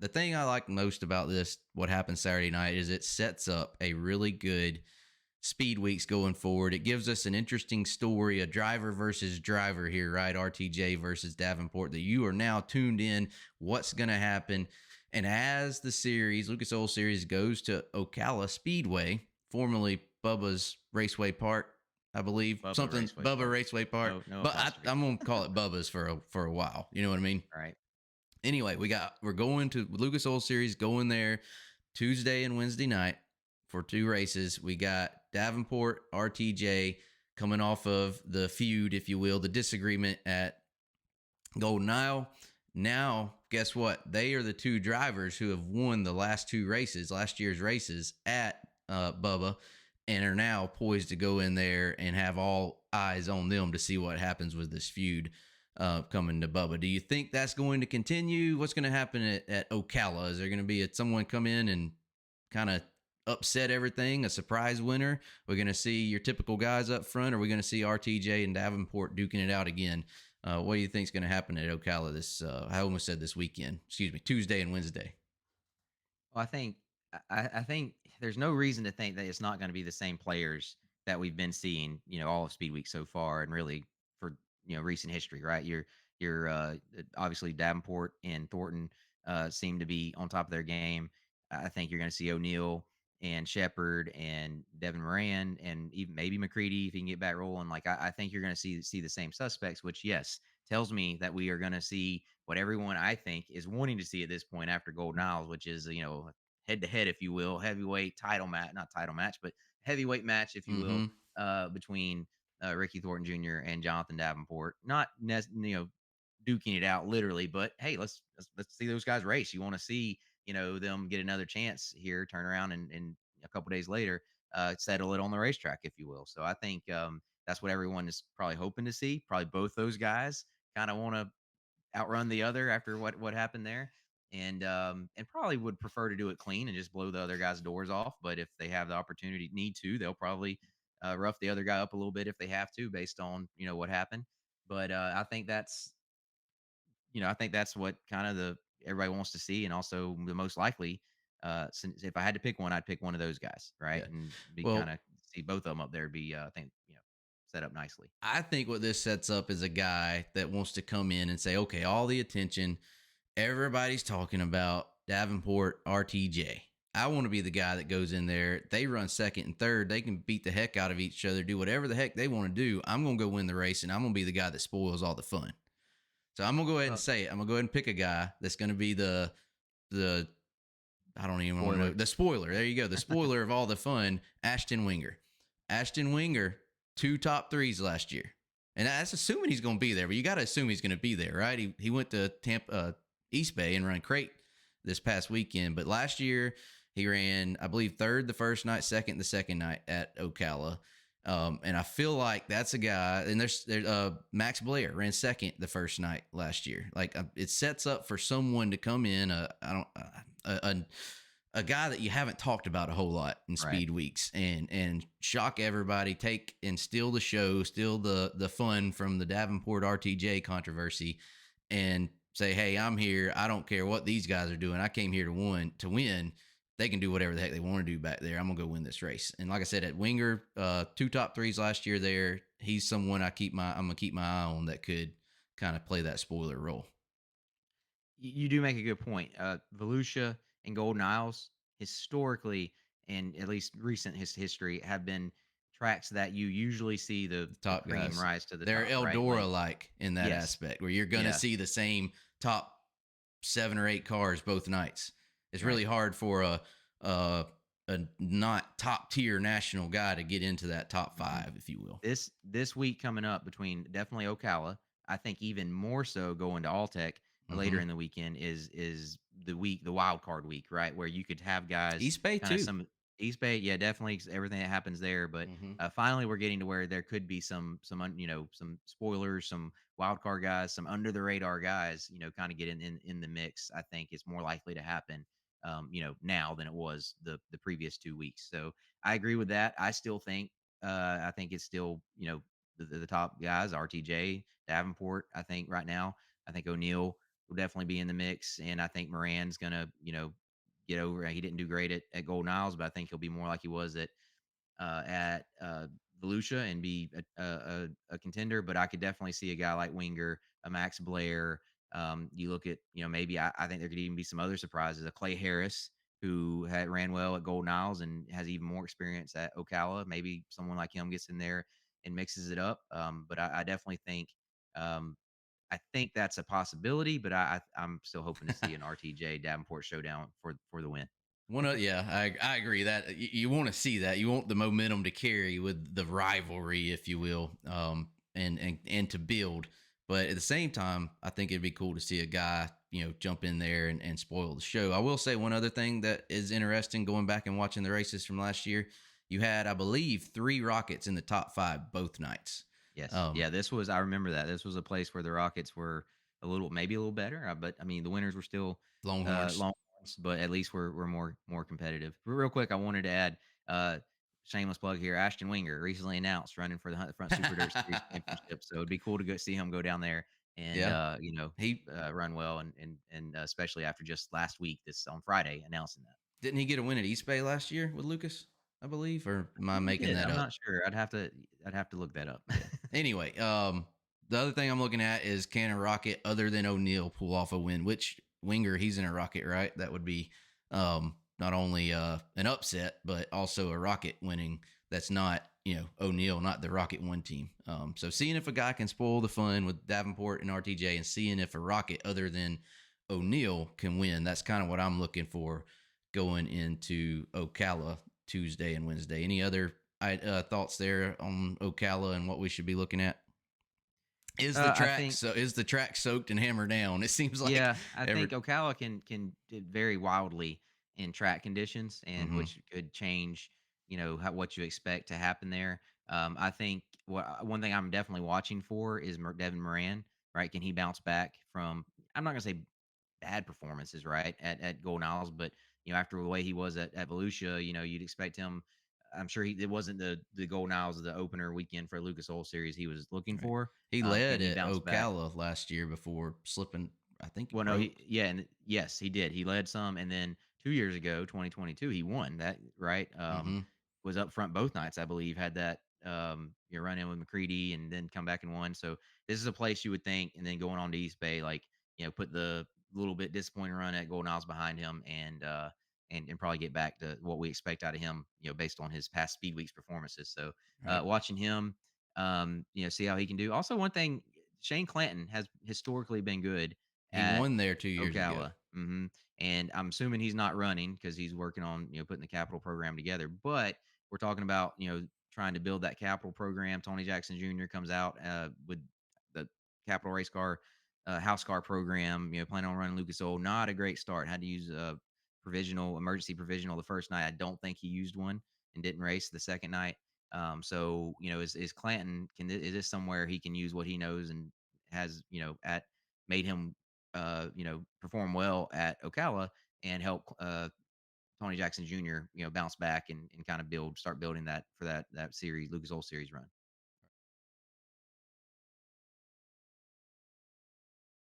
the thing I like most about this, what happened Saturday night, is it sets up a really good speed weeks going forward. It gives us an interesting story, a driver versus driver here, right? RTJ versus Davenport, that you are now tuned in. What's going to happen? And as the series, Lucas Oil Series, goes to Ocala Speedway, formerly Bubba's Raceway Park, I believe, Bubba something Raceway Bubba Park. Raceway Park. No But apostrophe. I'm gonna call it Bubba's for a while. You know what I mean? Right. Anyway, we're going to Lucas Oil Series, going there Tuesday and Wednesday night for 2 races. We got Davenport, RTJ coming off of the feud, if you will, the disagreement at Golden Isle. Now, guess what? They are the 2 drivers who have won the last year's races at Bubba, and are now poised to go in there and have all eyes on them to see what happens with this feud coming to Bubba. Do you think that's going to continue? What's going to happen at Ocala? Is there going to be someone come in and kind of upset everything, a surprise winner? We're going to see your typical guys up front, or are we going to see RTJ and Davenport duking it out again? What do you think is going to happen at Ocala this, I almost said this weekend, excuse me, Tuesday and Wednesday? Well, I think there's no reason to think that it's not going to be the same players that we've been seeing, all of Speed Week so far, and really for recent history, right? You're obviously Davenport and Thornton seem to be on top of their game. I think you're going to see O'Neill and Shepard and Devin Moran and even maybe McCready if he can get back rolling. Like I think you're going to see the same suspects, which yes tells me that we are going to see what everyone I think is wanting to see at this point after Golden Isles, which is head to head, if you will, heavyweight title match, not title match, but heavyweight match, if you will, Mm-hmm. between Ricky Thornton Jr. and Jonathan Davenport. Not duking it out literally, but hey, let's see those guys race. You want to see them get another chance here, turn around and a couple days later settle it on the racetrack, if you will. So I think that's what everyone is probably hoping to see. Probably both those guys kind of want to outrun the other after what happened there. And probably would prefer to do it clean and just blow the other guy's doors off. But if they have the opportunity, need to, they'll probably rough the other guy up a little bit if they have to, based on what happened. But I think that's what kind of the everybody wants to see, and also the most likely. Since if I had to pick one, I'd pick one of those guys, right, Yeah. and be kind Well, of see both of them up there. Be I think set up nicely. I think what this sets up is a guy that wants to come in and say, okay, all the attention, everybody's talking about Davenport, RTJ. I want to be the guy that goes in there. They run second and third. They can beat the heck out of each other, do whatever the heck they want to do. I'm going to go win the race, and I'm going to be the guy that spoils all the fun. So I'm going to go ahead and Well, say it. I'm going to go ahead and pick a guy that's going to be the I don't even want to know. spoiler. The spoiler. There you go. The spoiler of all the fun, Ashton Winger. Ashton Winger, 2 top 3s last year. And that's assuming he's going to be there, but you got to assume he's going to be there, right? He went to Tampa East Bay and ran crate this past weekend, but last year he ran, I believe, third the first night, second the second night at Ocala. And I feel like that's a guy. And there's Max Blair ran second the first night last year. Like it sets up for someone to come in. A guy that you haven't talked about a whole lot in Right. speed weeks and shock everybody, take and steal the show, steal the fun from the Davenport RTJ controversy, and say, hey, I'm here. I don't care what these guys are doing. I came here to win. They can do whatever the heck they want to do back there. I'm gonna go win this race. And like I said, at Winger, 2 top 3s last year there. He's someone I'm gonna keep my eye on that could kind of play that spoiler role. You do make a good point. Volusia and Golden Isles historically, and at least recent history, have been tracks that you usually see The the top cream guys, rise to the they're top, right? Like Eldora like in that yes, aspect, where you're gonna yeah, see the same top 7 or 8 cars both nights. It's right. really hard for a a not top tier national guy to get into that top Mhm. 5, if you will. This week coming up between definitely Ocala, I think even more so going to Alltech later Mm-hmm. in the weekend is the wild card week, right? Where you could have guys East Bay kind of too. some East Bay, yeah, definitely everything that happens there. But Mm-hmm. finally, we're getting to where there could be some spoilers, some wild card guys, some under the radar guys, kind of get in the mix. I think it's more likely to happen, now than it was the previous 2 weeks. So I agree with that. I think it's still, the top guys, RTJ, Davenport. I think right now, I think O'Neill will definitely be in the mix, and I think Moran's gonna, get over. He didn't do great at Golden Isles, but I think he'll be more like he was at Volusia and be a contender. But I could definitely see a guy like Winger, a Max Blair. You look at, maybe I think there could even be some other surprises. A Clay Harris, who had ran well at Golden Isles and has even more experience at Ocala. Maybe someone like him gets in there and mixes it up. But I definitely think um, that's a possibility. But I'm still hoping to see an RTJ Davenport showdown for the win. Yeah, I agree that you want to see that. You want the momentum to carry with the rivalry, if you will, and to build. But at the same time, I think it'd be cool to see a guy, jump in there and spoil the show. I will say one other thing that is interesting going back and watching the races from last year. You had, I believe, 3 Rockets in the top 5 both nights. Yes. Yeah, I remember that. This was a place where the Rockets were maybe a little better, but I mean, the winners were still Longhorns. Longhorns, but at least we're more competitive. Real quick, I wanted to add shameless plug here. Ashton Winger recently announced running for the Hunt the Front Super Dirt Series Championship, so it'd be cool to go see him go down there and Yeah, he run well, and especially after just last week, this on Friday announcing that. didn't he get a win at East Bay last year with Lucas, I believe, or am I He making did. that I'm up? not sure. I'd have to look that up. Yeah. Anyway, the other thing I'm looking at is, can a Rocket other than O'Neal pull off a win? Which Winger, he's in a Rocket, right? That would be not only an upset, but also a Rocket winning. That's not, O'Neal, not the Rocket one team. So seeing if a guy can spoil the fun with Davenport and RTJ, and seeing if a Rocket other than O'Neal can win. That's kind of what I'm looking for going into Ocala Tuesday and Wednesday. Any other thoughts there on Ocala and what we should be looking at? I think Is the track soaked and hammered down? It seems like Yeah, I every. think Ocala can vary wildly in track conditions, and Mm-hmm. which could change, what you expect to happen there. I think one thing I'm definitely watching for is Devin Moran. Right? Can he bounce back from? I'm not gonna say bad performances, right, at Golden Isles, but after the way he was at Volusia, you'd expect him. I'm sure it wasn't the Golden Isles of the opener weekend for Lucas Oil Series he was looking Right. for. He Can led he at bounce back? Ocala last year before slipping. I think he Well, no, broke. and yes, he did. He led some, and then 2 years ago, 2022, he won that, right? Mm-hmm. Was up front both nights, I believe, had that, run in with McCready and then come back and won. So this is a place you would think, and then going on to East Bay, like, put the little bit disappointing run at Golden Isles behind him, and probably get back to what we expect out of him, based on his past Speed Weeks performances. So Right. watching him, see how he can do. Also, one thing, Shane Clanton has historically been good He at won there 2 years ago. Ocala. And I'm assuming he's not running because he's working on, putting the capital program together. But we're talking about, trying to build that capital program. Tony Jackson Jr. comes out with the capital race car, house car program, planning on running Lucas Oil. Not a great start. Had to use a emergency provisional the first night. I don't think he used one and didn't race the second night. So, is Clanton, is this somewhere he can use what he knows and has, made him perform well at Ocala and help Tony Jackson Jr. Bounce back and kind of start building that for that series, Lucas Oil Series run.